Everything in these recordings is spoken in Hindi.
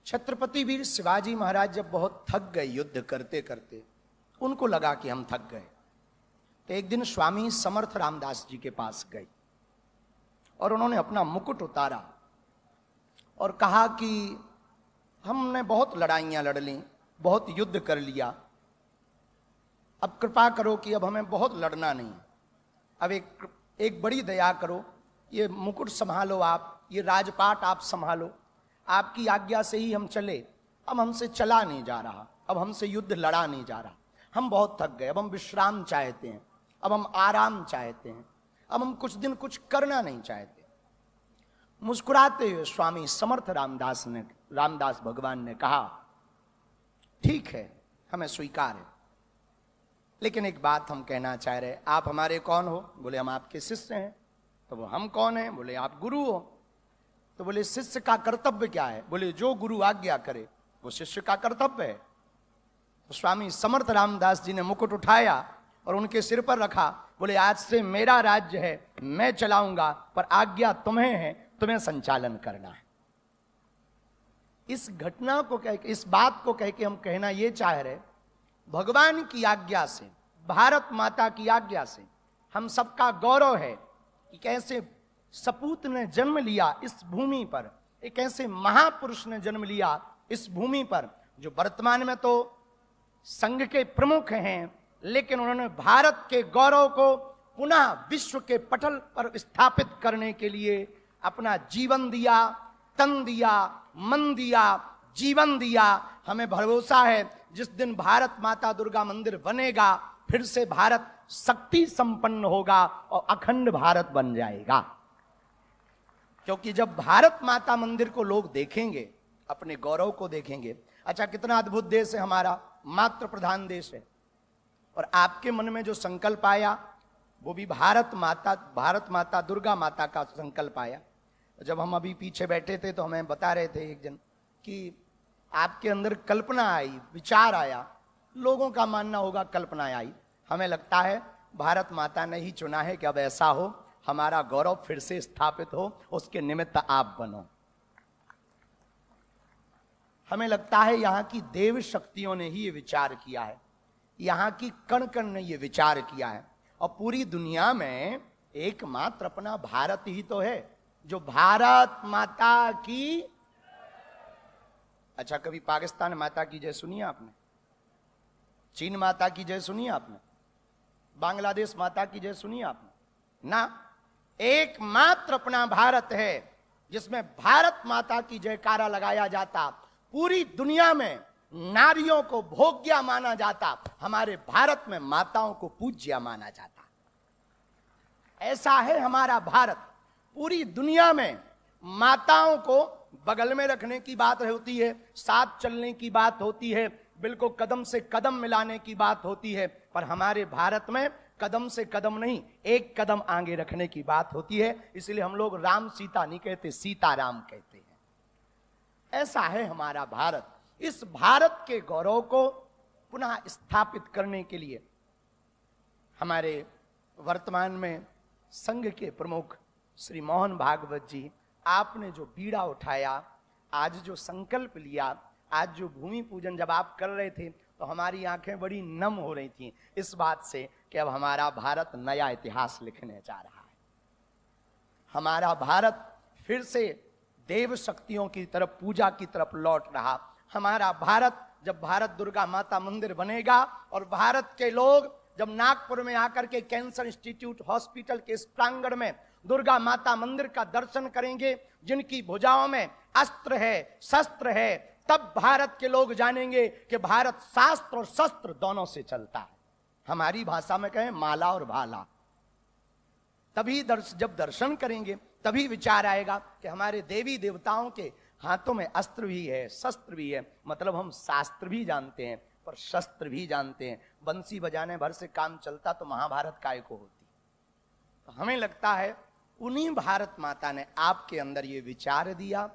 छत्रपति वीर शिवाजी महाराज जब बहुत थक गए युद्ध करते करते, उनको लगा कि हम थक गए, तो एक दिन स्वामी समर्थ रामदास जी के पास गए और उन्होंने अपना मुकुट उतारा और कहा कि हमने बहुत लड़ाइयां लड़ ली, बहुत युद्ध कर लिया, अब कृपा करो कि अब हमें बहुत लड़ना नहीं, अब एक बड़ी दया करो, ये मुकुट संभालो आप, ये राजपाट आप संभालो, आपकी आज्ञा से ही हम चले, अब हमसे चला नहीं जा रहा, अब हमसे युद्ध लड़ा नहीं जा रहा, हम बहुत थक गए, अब हम विश्राम चाहते हैं, अब हम आराम चाहते हैं, अब हम कुछ दिन कुछ करना नहीं चाहते। मुस्कुराते हुए स्वामी समर्थ रामदास भगवान ने कहा, ठीक है, हमें स्वीकार है, लेकिन एक बात हम कहना चाह रहे, आप हमारे कौन हो? बोले हम आपके शिष्य हैं। तो वो हम कौन हैं? बोले आप गुरु हो। तो बोले शिष्य का कर्तव्य क्या है? बोले जो गुरु आज्ञा करे वो शिष्य का कर्तव्य है। तो स्वामी समर्थ रामदास जी ने मुकुट उठाया और उनके सिर पर रखा, बोले आज से मेरा राज्य है, मैं चलाऊंगा, पर आज्ञा तुम्हें है, तुम्हें संचालन करना है। इस घटना को कह के, इस बात को कह के हम कहना ये चाह रहे, भगवान की आज्ञा से, भारत माता की आज्ञा से हम सबका गौरव है कि कैसे सपूत ने जन्म लिया इस भूमि पर, एक ऐसे महापुरुष ने जन्म लिया इस भूमि पर, जो वर्तमान में तो संघ के प्रमुख हैं, लेकिन उन्होंने भारत के गौरव को पुनः विश्व के पटल पर स्थापित करने के लिए अपना जीवन दिया, तन दिया, मन दिया, जीवन दिया। हमें भरोसा है जिस दिन भारत माता दुर्गा मंदिर बनेगा, फिर से भारत शक्ति संपन्न होगा और अखंड भारत बन जाएगा। क्योंकि जब भारत माता मंदिर को लोग देखेंगे, अपने गौरव को देखेंगे, अच्छा कितना अद्भुत देश है हमारा, मातृ प्रधान देश है, और आपके मन में जो संकल्प आया वो भी भारत माता दुर्गा माता का संकल्प आया। जब हम अभी पीछे बैठे थे तो हमें बता रहे थे एक जन कि आपके अंदर कल्पना आई, विचार आया, लोगों का मानना होगा कल्पना आई, हमें लगता है भारत माता ने ही चुना है कि अब ऐसा हो, हमारा गौरव फिर से स्थापित हो, उसके निमित्त आप बनो। हमें लगता है यहाँ की देव शक्तियों ने ही ये विचार किया है, यहाँ की कण कण ने ये विचार किया है, और पूरी दुनिया में एकमात्र अपना भारत ही तो है जो भारत माता की। अच्छा कभी पाकिस्तान माता की जय सुनी आपने? चीन माता की जय सुनी आपने? बांग्लादेश माता की जय सुनी आपने? ना, एकमात्र अपना भारत है जिसमें भारत माता की जयकारा लगाया जाता, पूरी दुनिया में नारियों को भोग्या माना जाता, हमारे भारत में माताओं को पूज्या माना जाता। ऐसा है हमारा भारत। पूरी दुनिया में माताओं को बगल में रखने की बात होती है, साथ चलने की बात होती है, बिल्कुल कदम से कदम मिलाने की बात होती है, पर हमारे भारत में कदम से कदम नहीं, एक कदम आगे रखने की बात होती है। इसलिए हम लोग राम सीता नहीं कहते, सीता राम कहते हैं। ऐसा है हमारा भारत। इस भारत के गौरव को पुनः स्थापित करने के लिए हमारे वर्तमान में संघ के प्रमुख श्री मोहन भागवत जी, आपने जो बीड़ा उठाया, आज जो संकल्प लिया, आज जो भूमि पूजन जब आप कर रहे थे तो हमारी आंखें बड़ी नम हो रही थी इस बात से कि अब हमारा भारत नया इतिहास लिखने जा रहा है। हमारा भारत फिर से देव शक्तियों की तरफ, पूजा की तरफ लौट रहा। हमारा भारत, जब भारत दुर्गा माता मंदिर बनेगा और भारत के लोग जब नागपुर में आकर के कैंसर इंस्टीट्यूट हॉस्पिटल के इस प्रांगण में दुर्गा माता मंदिर का दर्शन करेंगे, जिनकी भुजाओं में अस्त्र है, शस्त्र है, तब भारत के लोग जानेंगे कि भारत शास्त्र और शस्त्र दोनों से चलता है। हमारी भाषा में कहें माला और भाला। तभी जब दर्शन करेंगे तभी विचार आएगा कि हमारे देवी देवताओं के हाथों में अस्त्र भी है, शस्त्र भी है, मतलब हम शास्त्र भी जानते हैं पर शस्त्र भी जानते हैं। बंसी बजाने भर से काम चलता तो महाभारत काय को होती। तो हमें लगता है उन्हीं भारत माता ने आपके अंदर ये विचार दिया,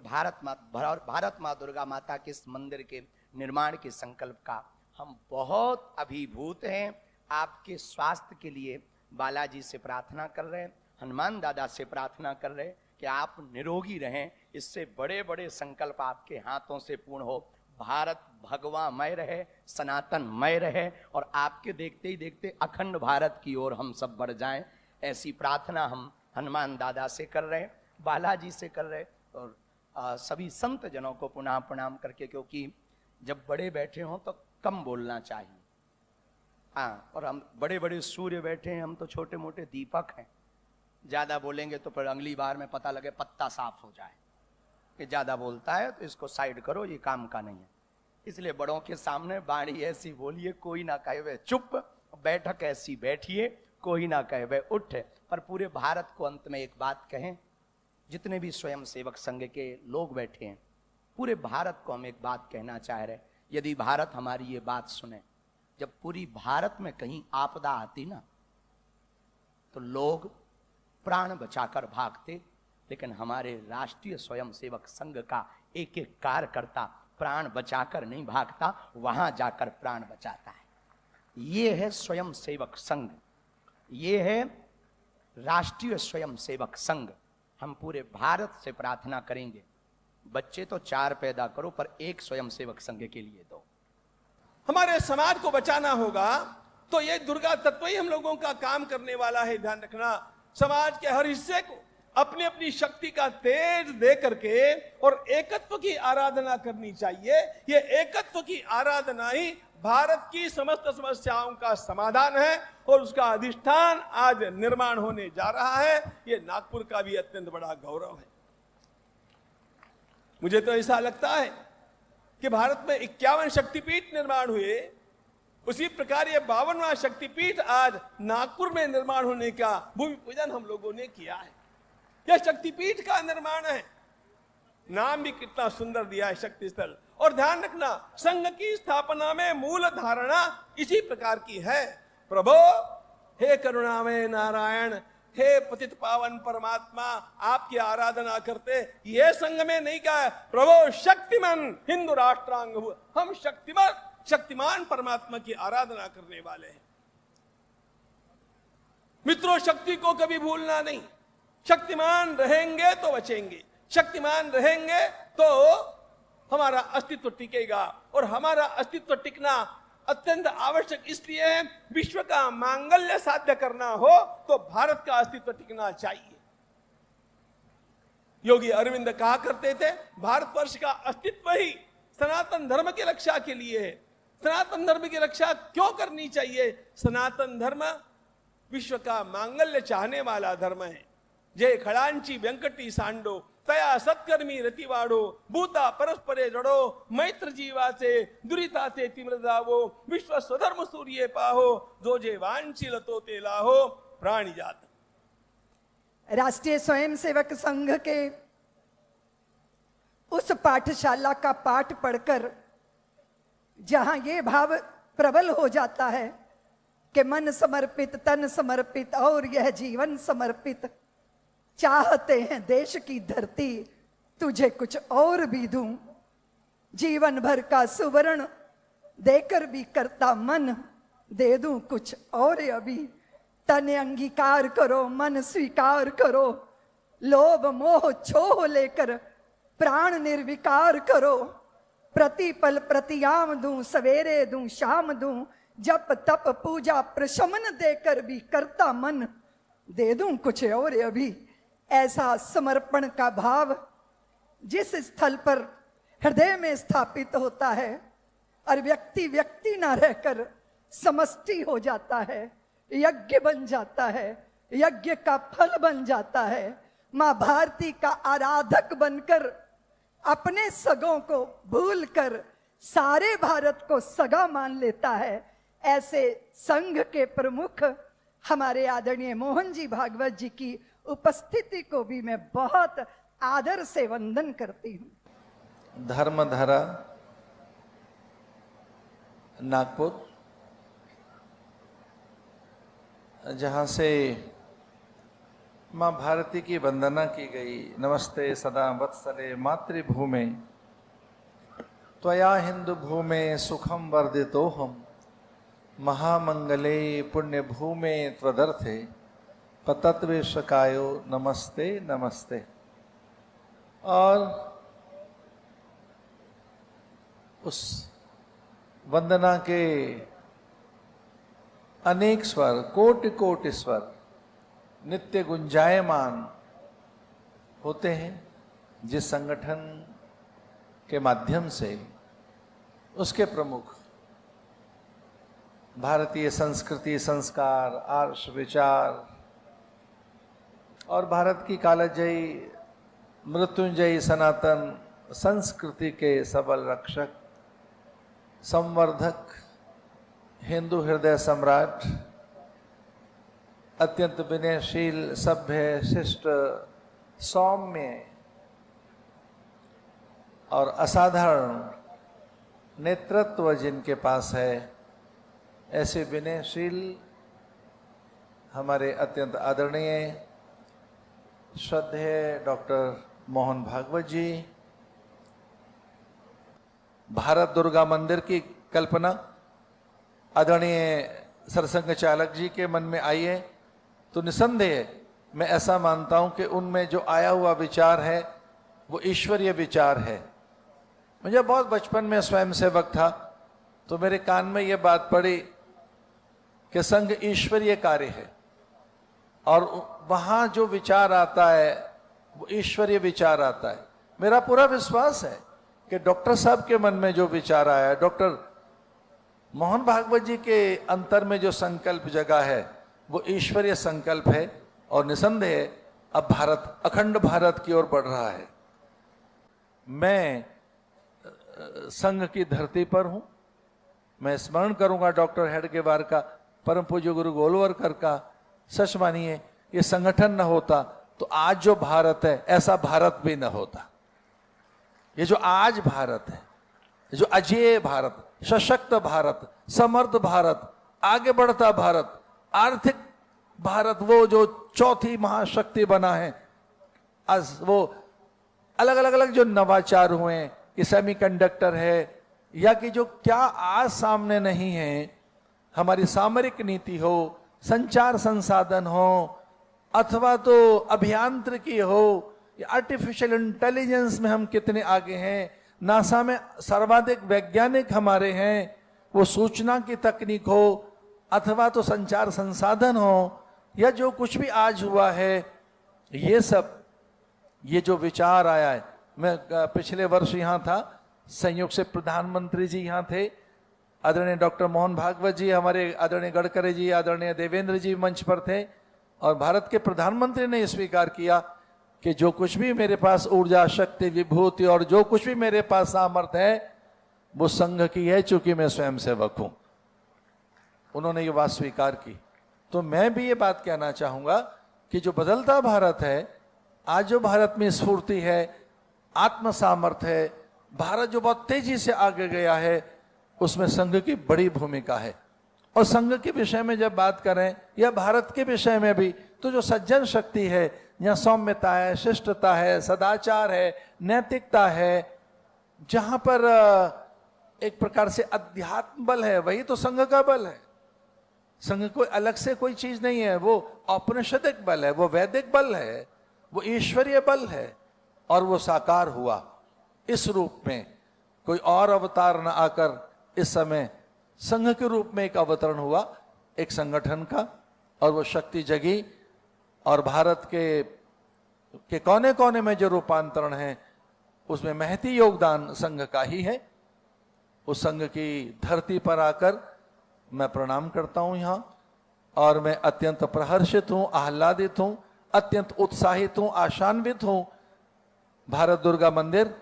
भारत माँ दुर्गा माता के इस मंदिर के निर्माण के संकल्प का हम बहुत अभिभूत हैं। आपके स्वास्थ्य के लिए बालाजी से प्रार्थना कर रहे हैं, हनुमान दादा से प्रार्थना कर रहे हैं कि आप निरोगी रहें, इससे बड़े बड़े संकल्प आपके हाथों से पूर्ण हो। भारत भगवामय रहे, सनातनमय रहे और आपके देखते ही देखते अखंड भारत की ओर हम सब बढ़ जाएं, ऐसी प्रार्थना हम हनुमान दादा से कर रहे हैं, बालाजी से कर रहे हैं और सभी संत जनों को पुनः प्रणाम करके, क्योंकि जब बड़े बैठे हों तो कम बोलना चाहिए। हाँ, और हम बड़े बड़े सूर्य बैठे हैं, हम तो छोटे मोटे दीपक हैं। ज्यादा बोलेंगे तो फिर अगली बार में पता लगे पत्ता साफ हो जाए कि ज्यादा बोलता है, तो इसको साइड करो, ये काम का नहीं है। इसलिए बड़ों के सामने बाणी ऐसी बोलिए, कोई ना कहे वे चुप, बैठक ऐसी बैठिए, कोई ना कहे वे उठे। पर पूरे भारत को अंत में एक बात कहें, जितने भी स्वयं सेवक संघ के लोग बैठे हैं, पूरे भारत को हम एक बात कहना चाह रहे हैं। यदि भारत हमारी ये बात सुने, जब पूरी भारत में कहीं आपदा आती ना, तो लोग प्राण बचाकर भागते, लेकिन हमारे राष्ट्रीय स्वयं सेवक संघ का एक एक कार्यकर्ता प्राण बचाकर नहीं भागता, वहां जाकर प्राण बचाता है। ये है स्वयं सेवक संघ, ये है राष्ट्रीय स्वयं सेवक संघ। हम पूरे भारत से प्रार्थना करेंगे, बच्चे तो 4 पैदा करो पर एक स्वयं सेवक संघ के लिए दो। हमारे समाज को बचाना होगा तो ये दुर्गा तत्व ही हम लोगों का काम करने वाला है। ध्यान रखना, समाज के हर हिस्से को अपनी अपनी शक्ति का तेज दे करके और एकत्व की आराधना करनी चाहिए। ये एकत्व की आराधना ही भारत की समस्त समस्याओं का समाधान है और उसका अधिष्ठान आज निर्माण होने जा रहा है। ये नागपुर का भी अत्यंत बड़ा गौरव है। मुझे तो ऐसा लगता है कि भारत में 51 शक्तिपीठ निर्माण हुए, उसी प्रकार ये 52वां शक्तिपीठ आज नागपुर में निर्माण होने का भूमि पूजन हम लोगों ने किया है। यह शक्तिपीठ का निर्माण है, नाम भी कितना सुंदर दिया है, शक्ति स्थल। और ध्यान रखना, संघ की स्थापना में मूल धारणा इसी प्रकार की है। प्रभो हे करुणामय नारायण, हे पतित पावन परमात्मा, आपकी आराधना करते। ये संघ में नहीं कहा प्रभो शक्तिमान हिंदू राष्ट्रांग, हम शक्तिमान परमात्मा की आराधना करने वाले हैं। मित्रों, शक्ति को कभी भूलना नहीं। शक्तिमान रहेंगे तो बचेंगे, शक्तिमान रहेंगे तो हमारा अस्तित्व टिकेगा। और हमारा अस्तित्व टिकना अत्यंत आवश्यक इसलिए है, विश्व का मांगल्य साध्य करना हो तो भारत का अस्तित्व टिकना चाहिए। योगी अरविंद कहा करते थे, भारतवर्ष का अस्तित्व ही सनातन धर्म की रक्षा के लिए है। सनातन धर्म की रक्षा क्यों करनी चाहिए? सनातन धर्म विश्व का मांगल्य चाहने वाला धर्म है। जय खड़ांची व्यंकटी सांडो, तया सत्कर्मी रतिवाड़ो, भूता परस्परे जड़ो, मैत्र जीवा से दुरिता से तिम्रदावो, विश्व स्वधर्म सूर्य पाहो, जो जे वांछिल तो ते लाहो, प्राणी जात। राष्ट्रीय स्वयंसेवक संघ के उस पाठशाला का पाठ पढ़कर जहां ये भाव प्रबल हो जाता है कि मन समर्पित, तन समर्पित और यह जीवन समर्पित, चाहते हैं देश की धरती तुझे कुछ और भी दूं, जीवन भर का सुवर्ण देकर भी करता मन, दे दूं कुछ और अभी। तन अंगीकार करो, मन स्वीकार करो, लोभ मोह छोह लेकर प्राण निर्विकार करो। प्रतिपल प्रतियाम दूं, सवेरे दूं, शाम दूं, जप तप पूजा प्रशमन देकर भी करता मन, दे दूं कुछ और अभी। ऐसा समर्पण का भाव जिस स्थल पर हृदय में स्थापित होता है और व्यक्ति व्यक्ति ना रहकर समष्टि हो जाता है, यज्ञ बन जाता है, यज्ञ का फल बन जाता है। मां भारती का आराधक बनकर अपने सगों को भूलकर सारे भारत को सगा मान लेता है। ऐसे संघ के प्रमुख हमारे आदरणीय मोहन जी भागवत जी की उपस्थिति को भी मैं बहुत आदर से वंदन करती हूं। धर्मधारा नागपुर, जहां से मां भारती की वंदना की गई। नमस्ते सदा वत्सले मातृभूमे, त्वया हिंदु भूमे सुखम वर्धितोहम, महामंगले पुण्य भूमे त्वदर्थे, पतत्वे शकायो नमस्ते नमस्ते। और उस वंदना के अनेक स्वर, कोटि कोटि स्वर नित्य गुंजायमान होते हैं, जिस संगठन के माध्यम से उसके प्रमुख भारतीय संस्कृति, संस्कार, आर्ष विचार और भारत की कालजयी मृत्युंजयी सनातन संस्कृति के सबल रक्षक, संवर्धक, हिंदू हृदय सम्राट, अत्यंत विनयशील, सभ्य, शिष्ट, सौम्य और असाधारण नेतृत्व जिनके पास है, ऐसे विनयशील हमारे अत्यंत आदरणीय श्रद्धेय डॉक्टर मोहन भागवत जी, भारत दुर्गा मंदिर की कल्पना आदरणीय सरसंघ चालक जी के मन में आई है, तो निसंदेह मैं ऐसा मानता हूं कि उनमें जो आया हुआ विचार है वो ईश्वरीय विचार है। मुझे बहुत बचपन में स्वयं सेवक था तो मेरे कान में ये बात पड़ी कि संघ ईश्वरीय कार्य है और वहां जो विचार आता है वो ईश्वरीय विचार आता है। मेरा पूरा विश्वास है कि डॉक्टर साहब के मन में जो विचार आया है, डॉक्टर मोहन भागवत जी के अंतर में जो संकल्प जगा है वो ईश्वरीय संकल्प है और निसंदेह अब भारत अखंड भारत की ओर बढ़ रहा है। मैं संघ की धरती पर हूं। मैं स्मरण करूंगा डॉक्टर हेडगेवार का, परम पूज्य गुरु गोलवलकर का। सच मानिए ये संगठन न होता तो आज जो भारत है ऐसा भारत भी न होता। ये जो आज भारत है, जो अजेय भारत, सशक्त भारत, समर्थ भारत, आगे बढ़ता भारत, आर्थिक भारत, वो जो चौथी महाशक्ति बना है, आज वो अलग अलग अलग जो नवाचार हुए हैं कि सेमीकंडक्टर है या कि जो क्या आज सामने नहीं है, हमारी सामरिक नीति हो, संचार संसाधन हो, अथवा तो अभियांत्रिकी हो, या आर्टिफिशियल इंटेलिजेंस में हम कितने आगे हैं, नासा में सर्वाधिक वैज्ञानिक हमारे हैं, वो सूचना की तकनीक हो अथवा तो संचार संसाधन हो, या जो कुछ भी आज हुआ है, ये सब, ये जो विचार आया है। मैं पिछले वर्ष यहाँ था, संयोग से प्रधानमंत्री जी यहाँ थे, आदरणीय डॉक्टर मोहन भागवत जी, हमारे आदरणीय गडकरी जी, आदरणीय देवेंद्र जी मंच पर थे और भारत के प्रधानमंत्री ने स्वीकार किया कि जो कुछ भी मेरे पास ऊर्जा, शक्ति, विभूति और जो कुछ भी मेरे पास सामर्थ्य है वो संघ की है, चूंकि मैं स्वयं सेवक हूं। उन्होंने ये बात स्वीकार की। तो मैं भी ये बात कहना चाहूंगा कि जो बदलता भारत है, आज जो भारत में स्फूर्ति है, आत्म सामर्थ्य है, भारत जो बहुत तेजी से आगे गया है, उसमें संघ की बड़ी भूमिका है। और संघ के विषय में जब बात करें या भारत के विषय में भी, तो जो सज्जन शक्ति है, जहाँ सौम्यता है, शिष्टता है, सदाचार है, नैतिकता है, जहां पर एक प्रकार से अध्यात्म बल है, वही तो संघ का बल है। संघ कोई अलग से कोई चीज नहीं है, वो औपनिषदिक बल है, वो वैदिक बल है, वो ईश्वरीय बल है और वो साकार हुआ इस रूप में। कोई और अवतार न आकर इस समय संघ के रूप में एक अवतरण हुआ एक संगठन का, और वो शक्ति जगी और भारत के कोने कोने में जो रूपांतरण है उसमें महती योगदान संघ का ही है। उस संघ की धरती पर आकर मैं प्रणाम करता हूं यहां, और मैं अत्यंत प्रहर्षित हूं, आह्लादित हूं, अत्यंत उत्साहित हूं, आशान्वित हूं। भारत दुर्गा मंदिर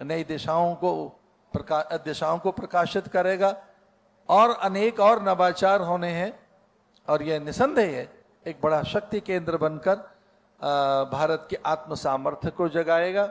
नई दिशाओं को प्रकाशित करेगा और अनेक और नवाचार होने हैं, और यह निसंदेह एक बड़ा शक्ति केंद्र बनकर भारत के आत्म सामर्थ्य को जगाएगा।